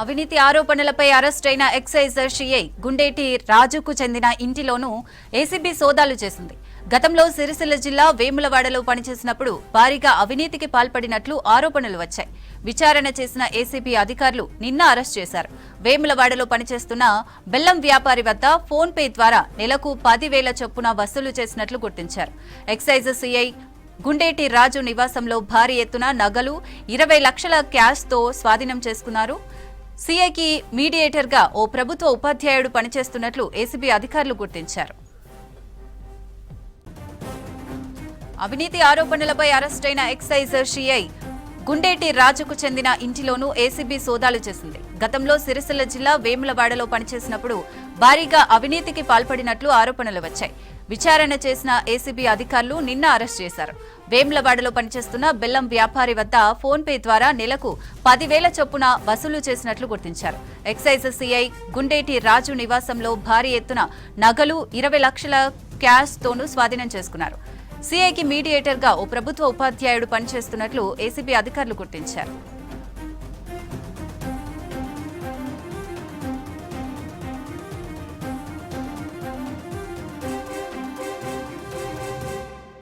అవినీతి ఆరోపణలపై అరెస్ట్ అయిన ఎక్సైజ్ సిఐ గుండేటి రాజుకు చెందిన ఇంటిలోనూ ఏసీబీ సోదాలు చేసింది. గతంలో సిరిసిల్ల జిల్లా వేములవాడలో పనిచేసినప్పుడు భారీగా అవినీతికి పాల్పడినట్లు ఆరోపణలు వచ్చాయి. విచారణ చేసిన ఏసీబీ అధికారులు నిన్న అరెస్ట్ చేశారు. వేములవాడలో పనిచేస్తున్న బెల్లం వ్యాపారి వద్ద ఫోన్ పే ద్వారా నెలకు 10,000 చొప్పున వసూలు చేసినట్లు గుర్తించారు. ఎక్సైజ్ సిఐ గుండేటి రాజు నివాసంలో భారీ ఎత్తున నగలు 20 లక్షల క్యాష్తో స్వాధీనం చేసుకున్నారు. సీఐకి మీడియేటర్ గా ఓ ప్రభుత్వ ఉపాధ్యాయుడు పనిచేస్తున్నట్లు ఏసీబీ అధికారులు గుర్తించారు. అవినీతి ఆరోపణలపై అరెస్ట్ అయిన ఎక్సైజ్ సిఐ గుండేటి రాజుకు చెందిన ఇంటిలోనూ ఏసీబీ సోదాలు చేసింది. గతంలో సిరిసిల్ల జిల్లా వేములవాడలో పనిచేసినప్పుడు భారీగా అవినీతికి పాల్పడినట్లు ఆరోపణలు వచ్చాయి. విచారణ చేసిన ఏసీబీ అధికారులు నిన్న అరెస్ట్ చేశారు. వేములవాడలో పనిచేస్తున్న బెల్లం వ్యాపారి వద్ద ఫోన్ పే ద్వారా నెలకు 10,000 చొప్పున వసూలు చేసినట్లు గుర్తించారు. ఎక్సైజ్ సిఐ గుండేటి రాజు నివాసంలో భారీ ఎత్తున నగలు 20 లక్షల క్యాష్ తోనూ స్వాధీనం చేసుకున్నారు. సీఐకి మీడియేటర్ గా ఓ ప్రభుత్వ ఉపాధ్యాయుడు పనిచేస్తున్నట్లు ఏసీబీ అధికారులు గుర్తించారు.